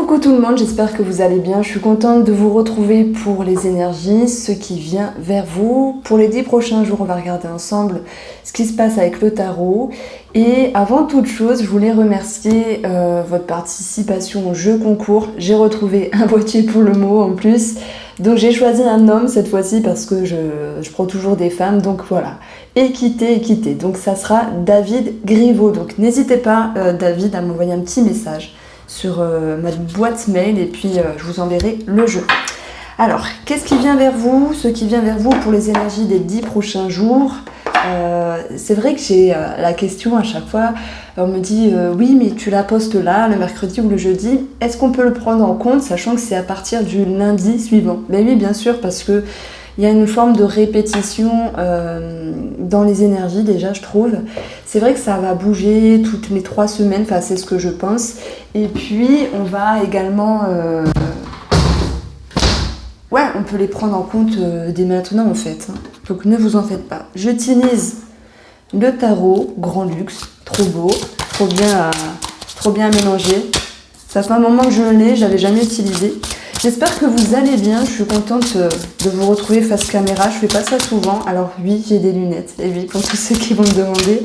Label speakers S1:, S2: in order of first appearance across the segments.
S1: Coucou tout le monde, j'espère que vous allez bien. Je suis contente de vous retrouver pour les énergies, ce qui vient vers vous. Pour les 10 prochains jours, on va regarder ensemble ce qui se passe avec le tarot. Et avant toute chose, je voulais remercier votre participation au jeu concours. J'ai retrouvé un boîtier pour le mot en plus. Donc j'ai choisi un homme cette fois-ci parce que je prends toujours des femmes. Donc voilà, équité. Donc ça sera David Griveaux. Donc n'hésitez pas, David, à m'envoyer un petit message sur ma boîte mail et puis je vous enverrai le jeu. Alors, qu'est-ce qui vient vers vous? Ce qui vient vers vous pour les énergies des 10 prochains jours. C'est vrai que j'ai la question à chaque fois, on me dit oui mais tu la postes là, le mercredi ou le jeudi, est-ce qu'on peut le prendre en compte sachant que c'est à partir du lundi suivant? Ben oui bien sûr, parce que il y a une forme de répétition dans les énergies déjà, je trouve. C'est vrai que ça va bouger toutes les 3 semaines, enfin c'est ce que je pense. Et puis on va également... Ouais, on peut les prendre en compte dès maintenant en fait. Donc ne vous en faites pas. J'utilise le tarot Grand Luxe, trop beau, trop bien mélanger. Ça fait un moment que je l'ai, j'avais jamais utilisé. J'espère que vous allez bien, je suis contente de vous retrouver face caméra, je fais pas ça souvent. Alors oui, j'ai des lunettes, et oui, pour tous ceux qui vont me demander.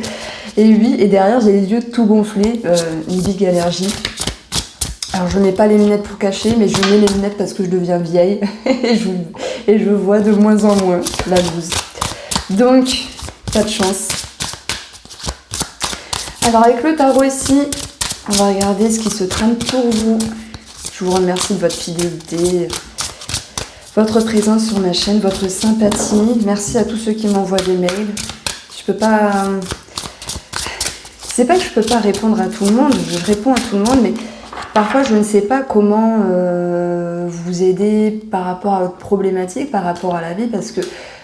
S1: Et oui, et derrière j'ai les yeux tout gonflés, une big allergie. Alors je mets pas les lunettes pour cacher, mais je mets les lunettes parce que je deviens vieille et je vois de moins en moins la loose. Donc, pas de chance. Alors avec le tarot ici, on va regarder ce qui se trame pour vous. Je vous remercie de votre fidélité, votre présence sur ma chaîne, votre sympathie. Merci à tous ceux qui m'envoient des mails. Je peux pas... C'est pas que je peux pas répondre à tout le monde, je réponds à tout le monde, mais parfois je ne sais pas comment vous aider par rapport à votre problématique, par rapport à la vie, parce que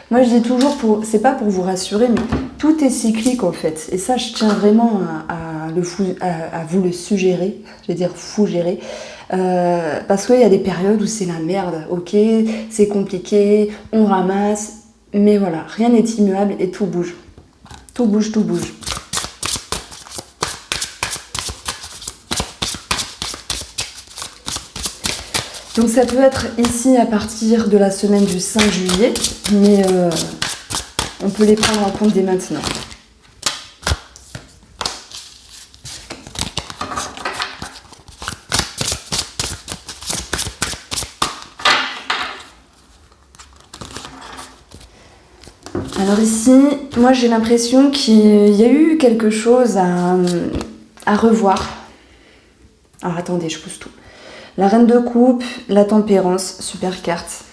S1: moi je dis toujours, c'est pas pour vous rassurer, mais tout est cyclique en fait. Et ça je tiens vraiment à vous le suggérer, je vais dire vous gérer. Parce qu'il y a des périodes où c'est la merde, ok, c'est compliqué, on ramasse, mais voilà, rien n'est immuable et tout bouge. Tout bouge. Donc ça peut être ici à partir de la semaine du 5 juillet, mais on peut les prendre en compte dès maintenant. Alors ici, moi j'ai l'impression qu'il y a eu quelque chose à revoir. Alors attendez, je pousse tout. La reine de coupe, la tempérance, super carte.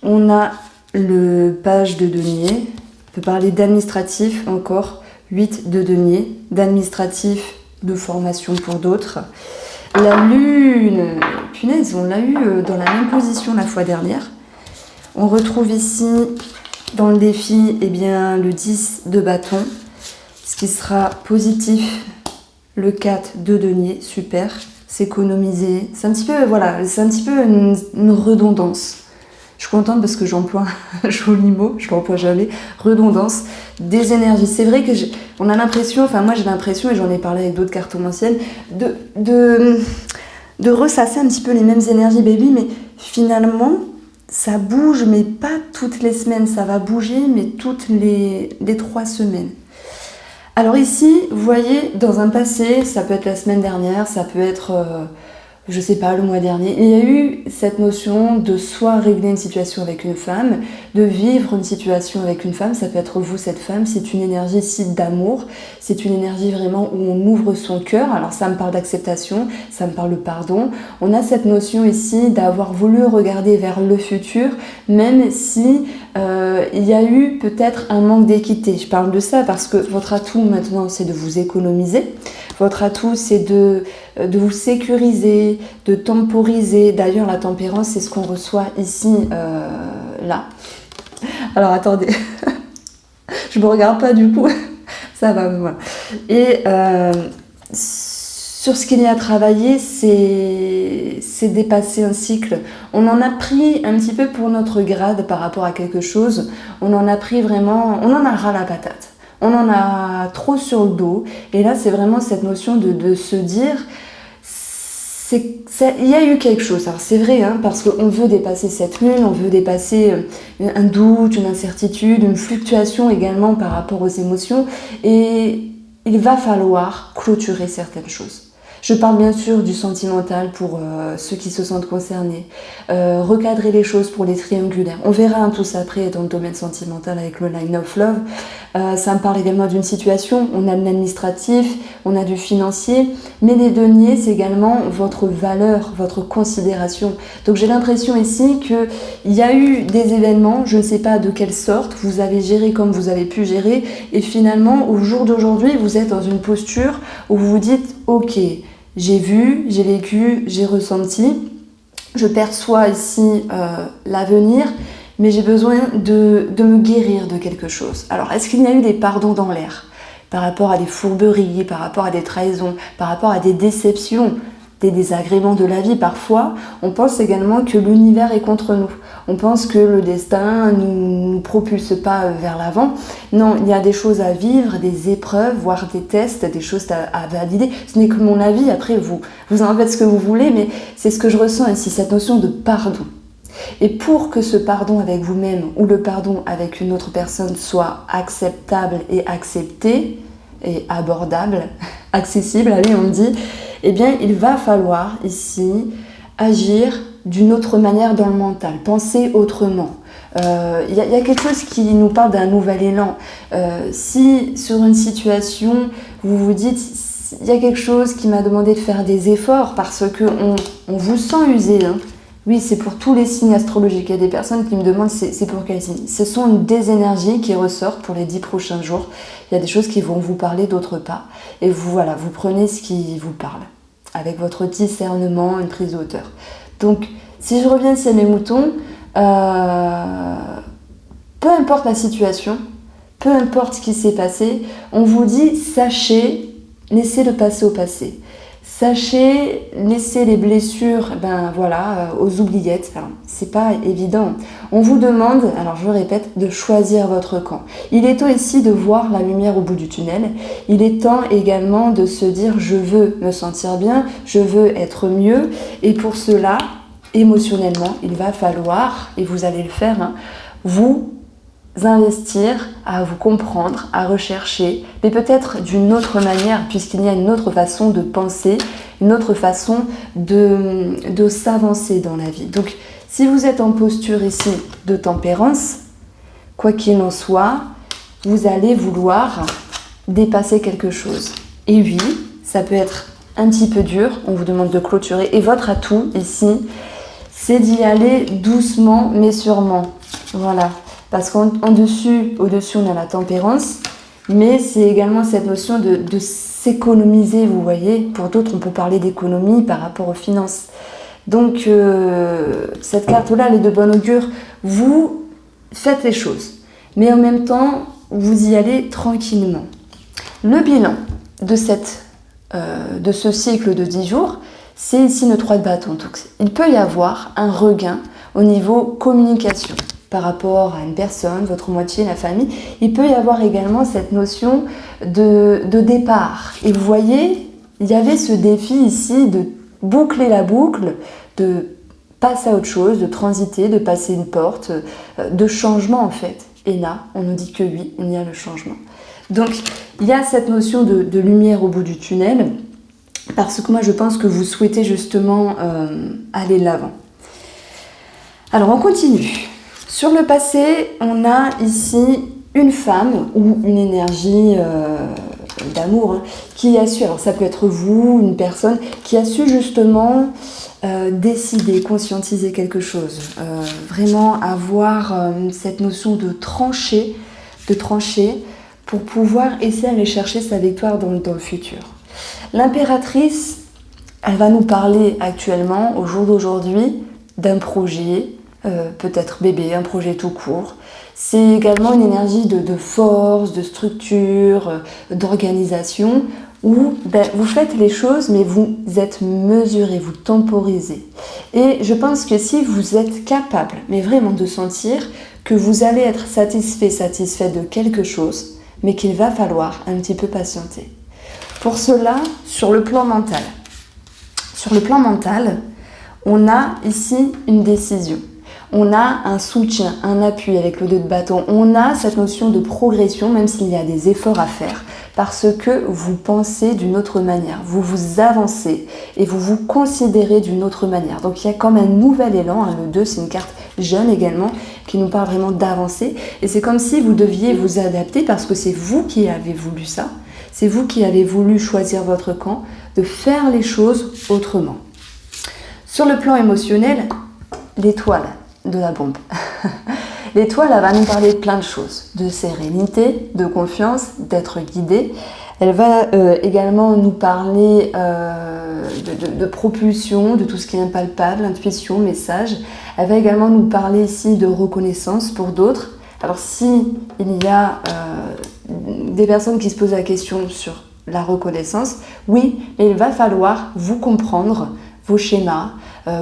S1: On a le page de denier. On peut parler d'administratif encore. 8 de denier. D'administratif, de formation pour d'autres. La lune, punaise, on l'a eu dans la même position la fois dernière. On retrouve ici, dans le défi, eh bien, le 10 de bâton. Ce qui sera positif. Le 4 de denier, super, s'économiser. C'est un petit peu, voilà, c'est un petit peu une redondance. Je suis contente parce que j'emploie un joli mot, je l'emploie jamais. Redondance des énergies. C'est vrai que on a l'impression, enfin moi j'ai l'impression, et j'en ai parlé avec d'autres cartomanciennes, de ressasser un petit peu les mêmes énergies baby, mais finalement ça bouge, mais pas toutes les semaines. Ça va bouger, mais toutes les 3 semaines. Alors ici, vous voyez, dans un passé, ça peut être la semaine dernière, ça peut être, je sais pas, le mois dernier, il y a eu cette notion de soit régler une situation avec une femme, de vivre une situation avec une femme, ça peut être vous cette femme, c'est une énergie ici d'amour, c'est une énergie vraiment où on ouvre son cœur, alors ça me parle d'acceptation, ça me parle de pardon, on a cette notion ici d'avoir voulu regarder vers le futur, même si il y a eu peut-être un manque d'équité. Je parle de ça parce que votre atout maintenant c'est de vous économiser, votre atout c'est de vous sécuriser, de temporiser. D'ailleurs la tempérance c'est ce qu'on reçoit ici, là. Alors attendez, je me regarde pas du coup, ça va, voilà. Et sur ce qu'il y a à travailler, c'est dépasser un cycle. On en a pris un petit peu pour notre grade par rapport à quelque chose. On en a pris vraiment, on en a ras la patate. On en a trop sur le dos. Et là, c'est vraiment cette notion de se dire, il y a eu quelque chose. Alors c'est vrai, hein, parce qu'on veut dépasser cette lune, on veut dépasser un doute, une incertitude, une fluctuation également par rapport aux émotions. Et il va falloir clôturer certaines choses. Je parle bien sûr du sentimental pour ceux qui se sentent concernés, recadrer les choses pour les triangulaires. On verra tout ça après dans le domaine sentimental avec le Line of Love. Ça me parle également d'une situation, on a de l'administratif, on a du financier, mais les deniers, c'est également votre valeur, votre considération. Donc j'ai l'impression ici qu'il y a eu des événements, je ne sais pas de quelle sorte, vous avez géré comme vous avez pu gérer, et finalement, au jour d'aujourd'hui, vous êtes dans une posture où vous vous dites « Ok, j'ai vu, j'ai vécu, j'ai ressenti, je perçois ici l'avenir, mais j'ai besoin de me guérir de quelque chose. » Alors, est-ce qu'il y a eu des pardons dans l'air par rapport à des fourberies, par rapport à des trahisons, par rapport à des déceptions, des désagréments de la vie? Parfois, on pense également que l'univers est contre nous. On pense que le destin ne nous propulse pas vers l'avant. Non, il y a des choses à vivre, des épreuves, voire des tests, des choses à valider. Ce n'est que mon avis, après vous en faites ce que vous voulez, mais c'est ce que je ressens ici, cette notion de pardon. Et pour que ce pardon avec vous-même ou le pardon avec une autre personne soit acceptable et accepté, et abordable, accessible, allez on dit, eh bien il va falloir ici agir d'une autre manière dans le mental, penser autrement. Il y a quelque chose qui nous parle d'un nouvel élan. Si sur une situation, vous vous dites, il y a quelque chose qui m'a demandé de faire des efforts parce qu'on vous sent usé, hein. Oui, c'est pour tous les signes astrologiques. Il y a des personnes qui me demandent c'est pour quel signe. Ce sont des énergies qui ressortent pour les 10 prochains jours. Il y a des choses qui vont vous parler, d'autres pas. Et vous prenez ce qui vous parle, avec votre discernement, une prise de hauteur. Donc, si je reviens ici à mes moutons, peu importe la situation, peu importe ce qui s'est passé, on vous dit, sachez, laissez le passé au passé. Sachez laisser les blessures aux oubliettes. Alors, c'est pas évident. On vous demande, alors je le répète, de choisir votre camp. Il est temps ici de voir la lumière au bout du tunnel. Il est temps également de se dire je veux me sentir bien, je veux être mieux. Et pour cela, émotionnellement, il va falloir, et vous allez le faire, vous investir à vous comprendre, à rechercher, mais peut-être d'une autre manière, puisqu'il y a une autre façon de penser, une autre façon de s'avancer dans la vie. Donc, si vous êtes en posture ici de tempérance, quoi qu'il en soit, vous allez vouloir dépasser quelque chose. Et oui, ça peut être un petit peu dur, on vous demande de clôturer, et votre atout ici, c'est d'y aller doucement mais sûrement. Voilà. Parce au-dessus, on a la tempérance, mais c'est également cette notion de s'économiser, vous voyez. Pour d'autres, on peut parler d'économie par rapport aux finances. Donc, cette carte-là, elle est de bon augure. Vous faites les choses, mais en même temps, vous y allez tranquillement. Le bilan de ce cycle de 10 jours, c'est ici le 3 de bâton. Donc, il peut y avoir un regain au niveau communication. Par rapport à une personne, votre moitié, la famille, il peut y avoir également cette notion de départ. Et vous voyez, il y avait ce défi ici de boucler la boucle, de passer à autre chose, de transiter, de passer une porte, de changement en fait. Et là, on nous dit que oui, il y a le changement. Donc, il y a cette notion de lumière au bout du tunnel, parce que moi je pense que vous souhaitez justement aller de l'avant. Alors, on continue. Sur le passé, on a ici une femme ou une énergie d'amour qui a su, alors ça peut être vous, une personne, qui a su justement décider, conscientiser quelque chose, vraiment avoir cette notion de trancher pour pouvoir essayer d'aller chercher sa victoire dans le futur. L'impératrice, elle va nous parler actuellement, au jour d'aujourd'hui, d'un projet, peut-être bébé, un projet tout court. C'est également une énergie de force, de structure, d'organisation, où vous faites les choses, mais vous êtes mesuré, vous temporisez. Et je pense que si vous êtes capable, mais vraiment de sentir que vous allez être satisfait de quelque chose, mais qu'il va falloir un petit peu patienter. Pour cela, sur le plan mental, Sur le plan mental, on a ici une décision. On a un soutien, un appui avec le 2 de bâton. On a cette notion de progression, même s'il y a des efforts à faire, parce que vous pensez d'une autre manière. Vous vous avancez et vous vous considérez d'une autre manière. Donc il y a comme un nouvel élan. Le 2, c'est une carte jeune également, qui nous parle vraiment d'avancer. Et c'est comme si vous deviez vous adapter, parce que c'est vous qui avez voulu ça. C'est vous qui avez voulu choisir votre camp, de faire les choses autrement. Sur le plan émotionnel, l'étoile de la bombe. L'étoile, elle va nous parler de plein de choses, de sérénité, de confiance, d'être guidée. Elle va également nous parler de propulsion, de tout ce qui est impalpable, intuition, message. Elle va également nous parler ici de reconnaissance pour d'autres. Alors si il y a des personnes qui se posent la question sur la reconnaissance, oui, mais il va falloir vous comprendre, vos schémas,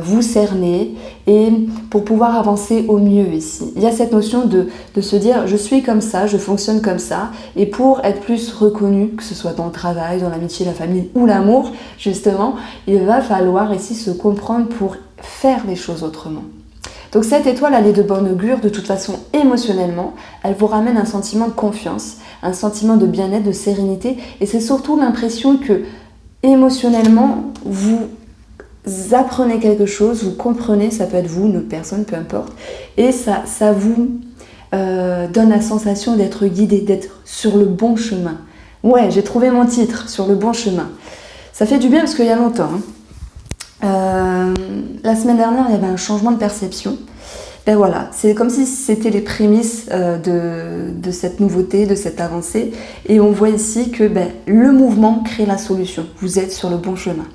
S1: vous cerner, et pour pouvoir avancer au mieux ici. Il y a cette notion de se dire je suis comme ça, je fonctionne comme ça, et pour être plus reconnu, que ce soit dans le travail, dans l'amitié, la famille ou l'amour, justement, il va falloir ici se comprendre pour faire les choses autrement. Donc cette étoile, elle est de bonne augure, de toute façon émotionnellement, elle vous ramène un sentiment de confiance, un sentiment de bien-être, de sérénité, et c'est surtout l'impression que émotionnellement, vous apprenez quelque chose, vous comprenez, ça peut être vous, une autre personne, peu importe, et ça vous donne la sensation d'être guidé, d'être sur le bon chemin. Ouais, j'ai trouvé mon titre, sur le bon chemin. Ça fait du bien parce qu'il y a longtemps. La semaine dernière, il y avait un changement de perception. Ben voilà, c'est comme si c'était les prémices de cette nouveauté, de cette avancée, et on voit ici que le mouvement crée la solution. Vous êtes sur le bon chemin.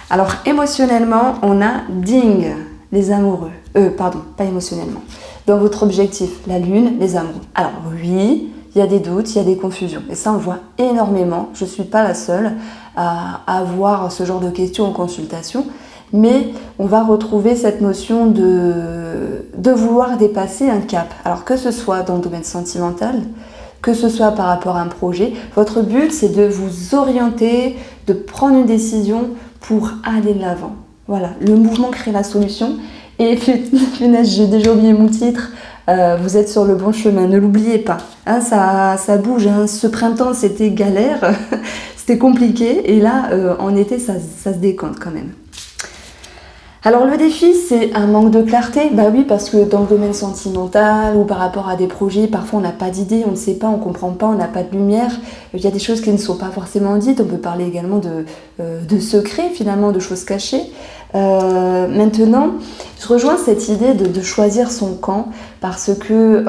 S1: Alors émotionnellement, on a ding, les amoureux. Pas émotionnellement. Dans votre objectif, la lune, les amoureux. Alors oui, il y a des doutes, il y a des confusions. Et ça, on le voit énormément. Je ne suis pas la seule à avoir ce genre de questions en consultation. Mais on va retrouver cette notion de vouloir dépasser un cap. Alors que ce soit dans le domaine sentimental, que ce soit par rapport à un projet, votre but, c'est de vous orienter, de prendre une décision pour aller de l'avant. Voilà, le mouvement crée la solution. Et punaise, j'ai déjà oublié mon titre. Vous êtes sur le bon chemin, ne l'oubliez pas. Hein, ça bouge. Hein. Ce printemps, c'était galère, c'était compliqué. Et là, en été, ça se décompte quand même. Alors le défi, c'est un manque de clarté. Bah oui, parce que dans le domaine sentimental ou par rapport à des projets, parfois on n'a pas d'idée, on ne sait pas, on ne comprend pas, on n'a pas de lumière. Il y a des choses qui ne sont pas forcément dites. On peut parler également de secrets, finalement, de choses cachées. Maintenant, je rejoins cette idée de choisir son camp parce que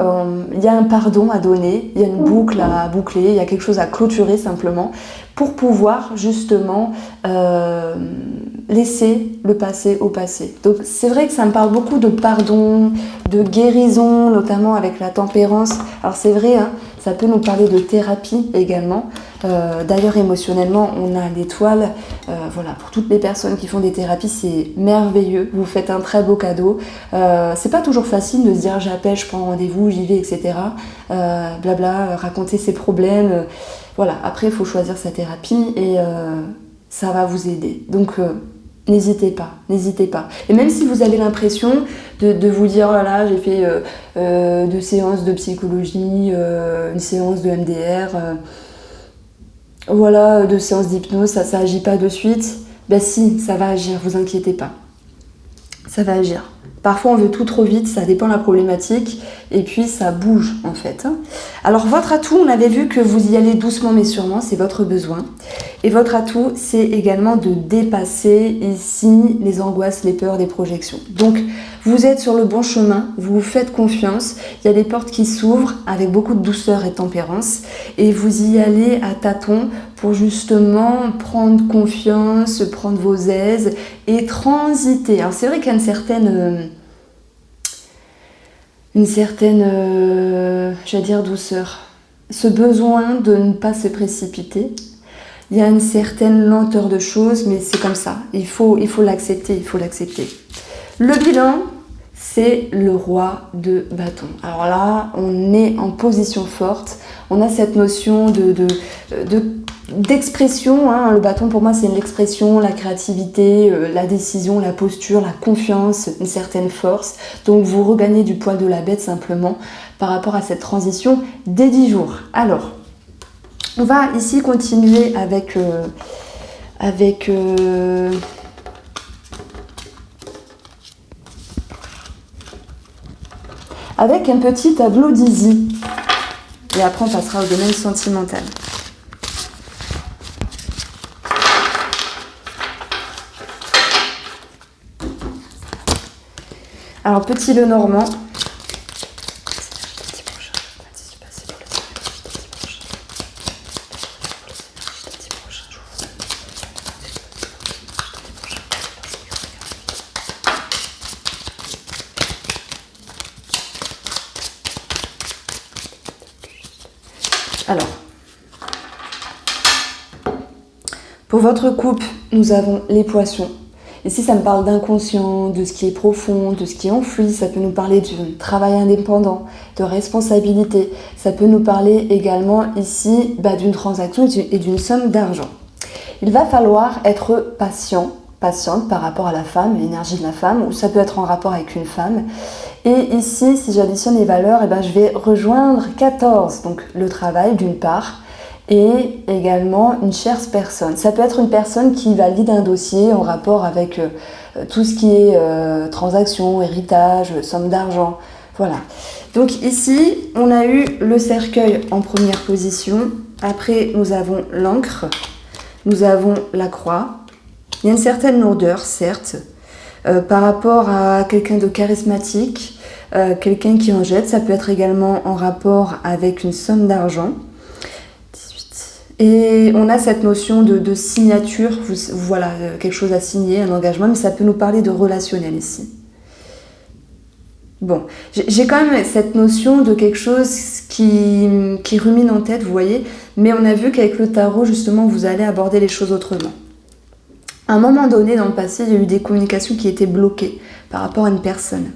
S1: il y a un pardon à donner, il y a une boucle à boucler, il y a quelque chose à clôturer simplement pour pouvoir justement laisser le passé au passé. Donc c'est vrai que ça me parle beaucoup de pardon, de guérison, notamment avec la tempérance. Alors c'est vrai, hein, ça peut nous parler de thérapie également. D'ailleurs émotionnellement on a l'étoile, voilà, pour toutes les personnes qui font des thérapies c'est merveilleux, vous faites un très beau cadeau. C'est pas toujours facile de se dire j'appelle, je prends rendez-vous, j'y vais, etc. Blabla, raconter ses problèmes, voilà, après il faut choisir sa thérapie et ça va vous aider. Donc n'hésitez pas. Et même si vous avez l'impression de vous dire, oh là là, j'ai fait 2 séances de psychologie, une séance de MDR, voilà, 2 séances d'hypnose, ça agit pas de suite. Ben si, ça va agir, vous inquiétez pas. Ça va agir. Parfois on veut tout trop vite, ça dépend de la problématique, et puis ça bouge en fait. Alors votre atout, on avait vu que vous y allez doucement mais sûrement, c'est votre besoin. Et votre atout, c'est également de dépasser ici les angoisses, les peurs des projections. Donc vous êtes sur le bon chemin, vous vous faites confiance, il y a des portes qui s'ouvrent avec beaucoup de douceur et tempérance, et vous y allez à tâtons pour justement prendre confiance, prendre vos aises et transiter. Alors c'est vrai qu'il y a une certaine j'allais dire douceur, ce besoin de ne pas se précipiter. Il y a une certaine lenteur de choses, mais c'est comme ça, il faut l'accepter, Le bilan, c'est le roi de bâton. Alors là, on est en position forte, on a cette notion d'expression, hein. Le bâton pour moi c'est l'expression, la créativité, la décision, la posture, la confiance, une certaine force. Donc vous regagnez du poil de la bête simplement par rapport à cette transition des 10 jours. Alors, on va ici continuer avec un petit tableau d'Izzy. Et après, on passera au domaine sentimental. Alors, petit Lenormand. Alors, pour votre couple, nous avons les poissons. Ici, ça me parle d'inconscient, de ce qui est profond, de ce qui est enfoui. Ça peut nous parler du travail indépendant, de responsabilité. Ça peut nous parler également ici d'une transaction et d'une somme d'argent. Il va falloir être patiente par rapport à la femme, l'énergie de la femme, ou ça peut être en rapport avec une femme. Et ici, si j'additionne les valeurs, je vais rejoindre 14. Donc le travail d'une part, et également une chère personne. Ça peut être une personne qui valide un dossier en rapport avec tout ce qui est transaction, héritage, somme d'argent. Voilà. Donc ici, on a eu le cercueil en première position. Après, nous avons l'encre. Nous avons la croix. Il y a une certaine lourdeur, certes, par rapport à quelqu'un de charismatique, quelqu'un qui en jette. Ça peut être également en rapport avec une somme d'argent. Et on a cette notion de signature, voilà, quelque chose à signer, un engagement, mais ça peut nous parler de relationnel ici. Bon, j'ai quand même cette notion de quelque chose qui rumine en tête, vous voyez, mais on a vu qu'avec le tarot, justement, vous allez aborder les choses autrement. À un moment donné, dans le passé, il y a eu des communications qui étaient bloquées par rapport à une personne.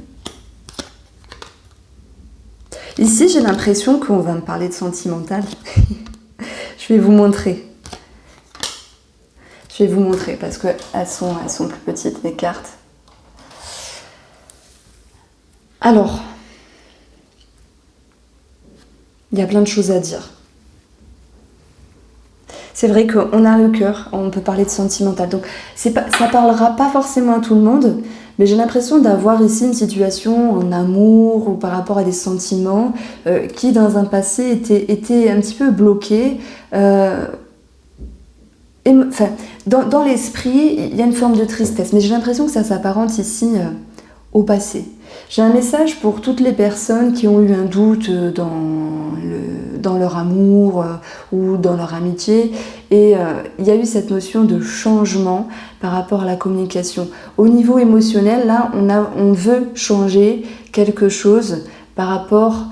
S1: Ici, j'ai l'impression qu'on va me parler de sentimental. Je vais vous montrer. Je vais vous montrer parce qu'elles sont plus petites, mes cartes. Alors, il y a plein de choses à dire. C'est vrai qu'on a le cœur, on peut parler de sentimental. Donc, ça parlera pas forcément à tout le monde, mais j'ai l'impression d'avoir ici une situation en amour ou par rapport à des sentiments qui, dans un passé, étaient un petit peu bloqués. Dans l'esprit, il y a une forme de tristesse, mais j'ai l'impression que ça s'apparente ici au passé. J'ai un message pour toutes les personnes qui ont eu un doute dans leur amour ou dans leur amitié. Et il y a eu cette notion de changement par rapport à la communication. Au niveau émotionnel, là, on veut changer quelque chose par rapport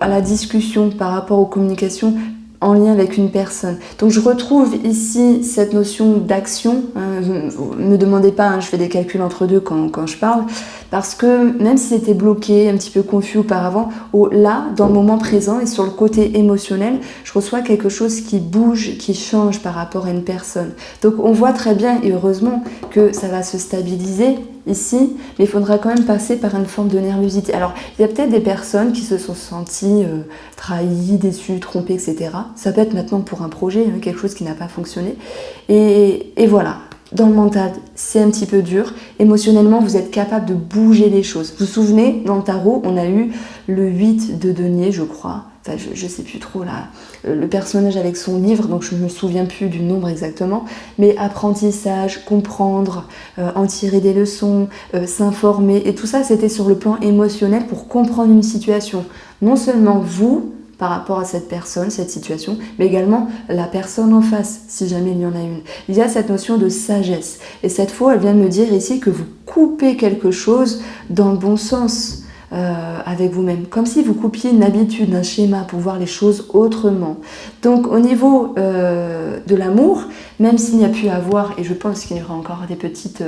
S1: à la discussion, par rapport aux communications en lien avec une personne. Donc je retrouve ici cette notion d'action. Ne me demandez pas, je fais des calculs entre deux quand je parle, parce que même si c'était bloqué, un petit peu confus auparavant, là, dans le moment présent et sur le côté émotionnel, je reçois quelque chose qui bouge, qui change par rapport à une personne. Donc on voit très bien, et heureusement, que ça va se stabiliser ici, mais il faudra quand même passer par une forme de nervosité. Alors, il y a peut-être des personnes qui se sont senties trahies, déçues, trompées, etc. Ça peut être maintenant pour un projet, quelque chose qui n'a pas fonctionné. Et voilà, dans le mental, c'est un petit peu dur. Émotionnellement, vous êtes capable de bouger les choses. Vous vous souvenez, dans le tarot, on a eu le 8 de denier, je crois. Enfin, je sais plus trop là, le personnage avec son livre, donc je me souviens plus du nombre exactement, mais apprentissage, comprendre, en tirer des leçons, s'informer, et tout ça c'était sur le plan émotionnel pour comprendre une situation. Non seulement vous, par rapport à cette personne, cette situation, mais également la personne en face, si jamais il y en a une. Il y a cette notion de sagesse, et cette fois elle vient de me dire ici que vous coupez quelque chose dans le bon sens. avec vous-même, comme si vous coupiez une habitude, un schéma pour voir les choses autrement. Donc au niveau de l'amour, même s'il n'y a pu avoir, et je pense qu'il y aura encore des petites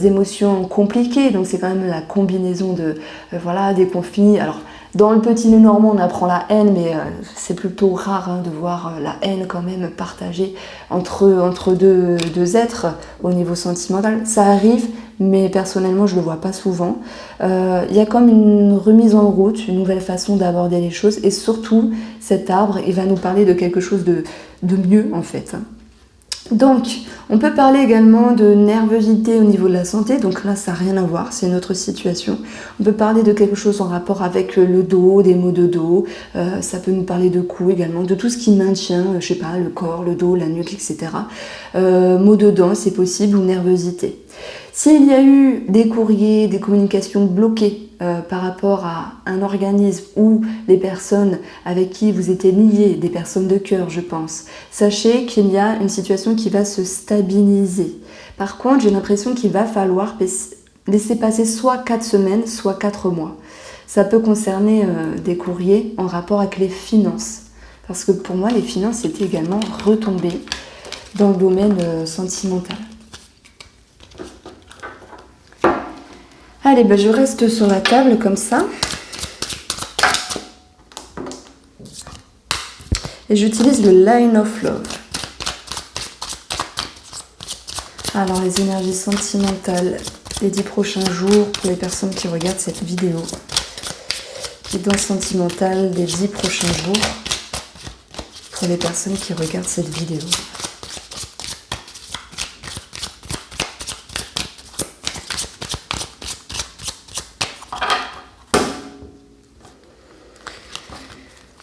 S1: émotions compliquées, donc c'est quand même la combinaison de voilà, des conflits. Alors dans le petit nœud normand, on apprend la haine, mais c'est plutôt rare de voir la haine quand même partagée entre deux êtres au niveau sentimental. Ça arrive, mais personnellement, je ne le vois pas souvent. Il y a comme une remise en route, une nouvelle façon d'aborder les choses, et surtout, cet arbre, il va nous parler de quelque chose de mieux, en fait. Donc, on peut parler également de nervosité au niveau de la santé, donc là ça n'a rien à voir, c'est une autre situation. On peut parler de quelque chose en rapport avec le dos, des maux de dos, ça peut nous parler de coups également, de tout ce qui maintient, je sais pas, le corps, le dos, la nuque, etc. Maux de dents, c'est possible, ou nervosité. S'il y a eu des courriers, des communications bloquées par rapport à un organisme ou des personnes avec qui vous étiez liés, des personnes de cœur, je pense, sachez qu'il y a une situation qui va se stabiliser. Par contre, j'ai l'impression qu'il va falloir laisser passer soit 4 semaines, soit 4 mois. Ça peut concerner des courriers en rapport avec les finances. Parce que pour moi, les finances étaient également retombées dans le domaine sentimental. Allez, je reste sur la table comme ça. Et j'utilise le Line of Love. Alors, les énergies sentimentales les 10 prochains jours pour les personnes qui regardent cette vidéo. Guidance sentimentale des 10 prochains jours pour les personnes qui regardent cette vidéo.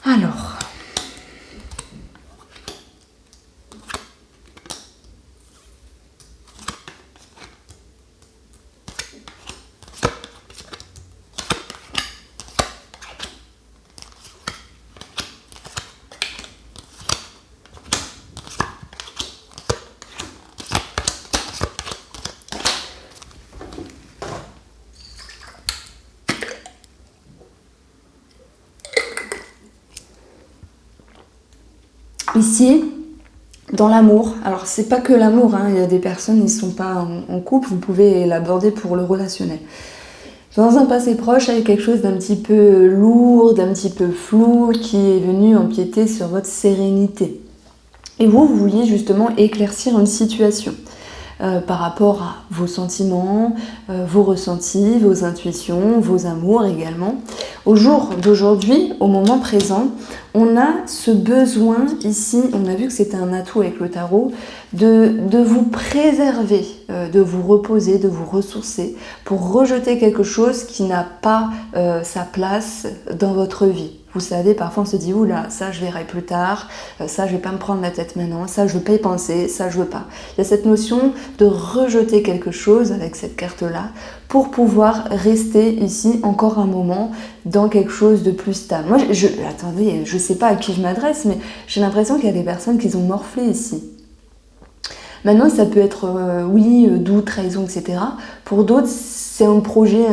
S1: Alors, ici, dans l'amour, alors c'est pas que l'amour, il y a des personnes qui ne sont pas en couple, vous pouvez l'aborder pour le relationnel. Dans un passé proche, il y a quelque chose d'un petit peu lourd, d'un petit peu flou, qui est venu empiéter sur votre sérénité. Et vous vouliez justement éclaircir une situation par rapport à vos sentiments, vos ressentis, vos intuitions, vos amours également. Au jour d'aujourd'hui, au moment présent, on a ce besoin ici, on a vu que c'était un atout avec le tarot, de vous préserver, de vous reposer, de vous ressourcer pour rejeter quelque chose qui n'a pas sa place dans votre vie. Vous savez, parfois on se dit, oula, ça je verrai plus tard, ça je vais pas me prendre la tête maintenant, ça je veux pas y penser, ça je veux pas. Il y a cette notion de rejeter quelque chose avec cette carte-là pour pouvoir rester ici encore un moment dans quelque chose de plus stable. Moi, attendez, je sais pas à qui je m'adresse, mais j'ai l'impression qu'il y a des personnes qui ont morflé ici. Maintenant, ça peut être, doute, trahison, etc. Pour d'autres, c'est un projet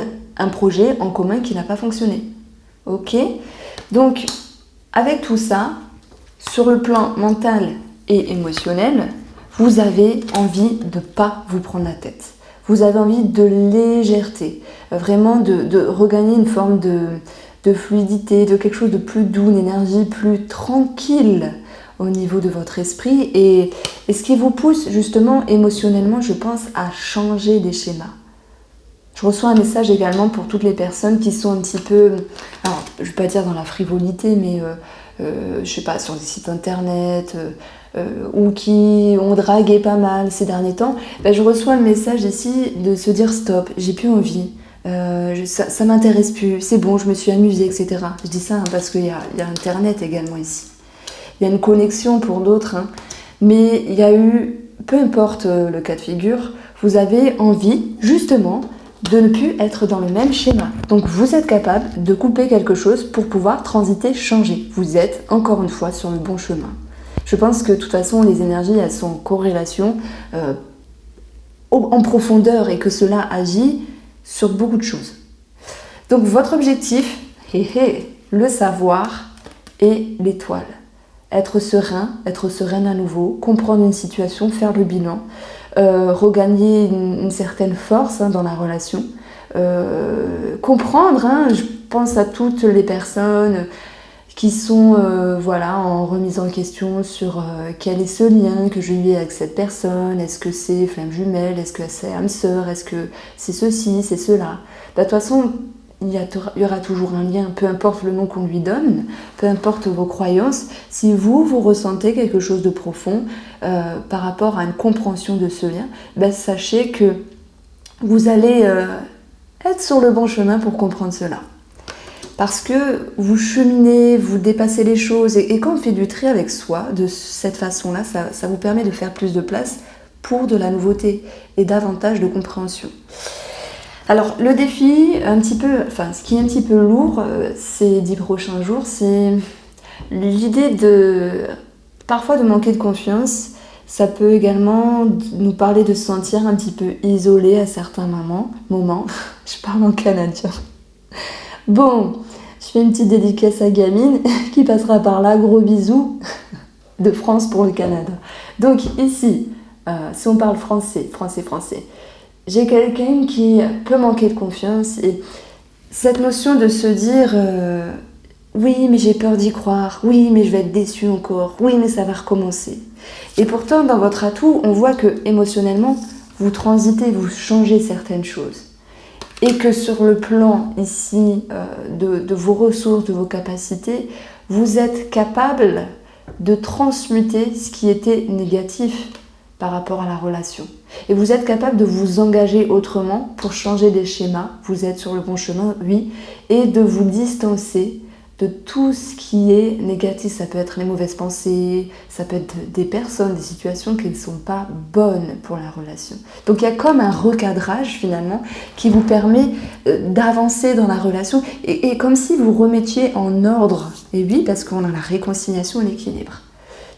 S1: en commun qui n'a pas fonctionné. Ok ? Donc, avec tout ça, sur le plan mental et émotionnel, vous avez envie de ne pas vous prendre la tête. Vous avez envie de légèreté, vraiment de regagner une forme de fluidité, de quelque chose de plus doux, une énergie plus tranquille au niveau de votre esprit. Et ce qui vous pousse justement émotionnellement, je pense, à changer des schémas. Je reçois un message également pour toutes les personnes qui sont un petit peu, alors je ne vais pas dire dans la frivolité, mais je sais pas, sur des sites internet ou qui ont dragué pas mal ces derniers temps. Je reçois le message ici de se dire stop, j'ai plus envie, ça m'intéresse plus, c'est bon, je me suis amusée, etc. Je dis ça parce qu'il y a internet également ici. Il y a une connexion pour d'autres, mais il y a eu, peu importe le cas de figure, vous avez envie justement de ne plus être dans le même schéma. Donc vous êtes capable de couper quelque chose pour pouvoir transiter, changer. Vous êtes encore une fois sur le bon chemin. Je pense que de toute façon les énergies elles sont en corrélation en profondeur et que cela agit sur beaucoup de choses. Donc votre objectif, le savoir et l'étoile. Être sereine à nouveau, comprendre une situation, faire le bilan, regagner une certaine force dans la relation, comprendre, je pense à toutes les personnes qui sont en remise en question sur quel est ce lien que je vis avec cette personne, est-ce que c'est flamme jumelle, est-ce que c'est âme sœur, est-ce que c'est ceci, c'est cela. De toute façon, il y aura toujours un lien, peu importe le nom qu'on lui donne, peu importe vos croyances. Si vous ressentez quelque chose de profond par rapport à une compréhension de ce lien, sachez que vous allez être sur le bon chemin pour comprendre cela. Parce que vous cheminez, vous dépassez les choses. Et quand on fait du tri avec soi, de cette façon-là, ça vous permet de faire plus de place pour de la nouveauté et davantage de compréhension. Alors le défi, ce qui est un petit peu lourd ces 10 prochains jours, c'est l'idée parfois de manquer de confiance. Ça peut également nous parler de se sentir un petit peu isolé à certains moments. Je parle en canadien. Bon, je fais une petite dédicace à Gamine qui passera par là. Gros bisous de France pour le Canada. Donc ici, si on parle français, j'ai quelqu'un qui peut manquer de confiance et cette notion de se dire oui mais j'ai peur d'y croire, oui mais je vais être déçue encore, oui mais ça va recommencer. Et pourtant dans votre atout, on voit que émotionnellement, vous transitez, vous changez certaines choses. Et que sur le plan ici de vos ressources, de vos capacités, vous êtes capable de transmuter ce qui était négatif par rapport à la relation. Et vous êtes capable de vous engager autrement pour changer des schémas. Vous êtes sur le bon chemin, oui. Et de vous distancer de tout ce qui est négatif. Ça peut être les mauvaises pensées, ça peut être des personnes, des situations qui ne sont pas bonnes pour la relation. Donc il y a comme un recadrage finalement qui vous permet d'avancer dans la relation et comme si vous remettiez en ordre. Et oui, parce qu'on a la réconciliation et l'équilibre.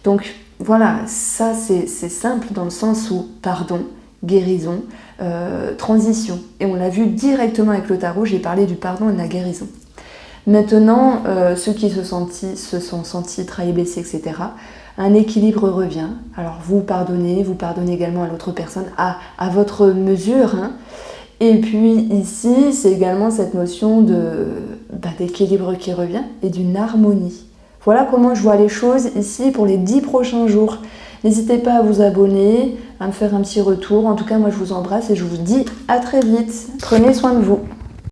S1: Donc voilà, ça c'est simple dans le sens où pardon, guérison, transition. Et on l'a vu directement avec le tarot, j'ai parlé du pardon et de la guérison. Maintenant, ceux qui se sont sentis trahis, blessés, etc., un équilibre revient. Alors vous pardonnez également à l'autre personne à votre mesure. Et puis ici, c'est également cette notion d'équilibre qui revient et d'une harmonie. Voilà comment je vois les choses ici pour les 10 prochains jours. N'hésitez pas à vous abonner, à me faire un petit retour. En tout cas, moi je vous embrasse et je vous dis à très vite. Prenez soin de vous.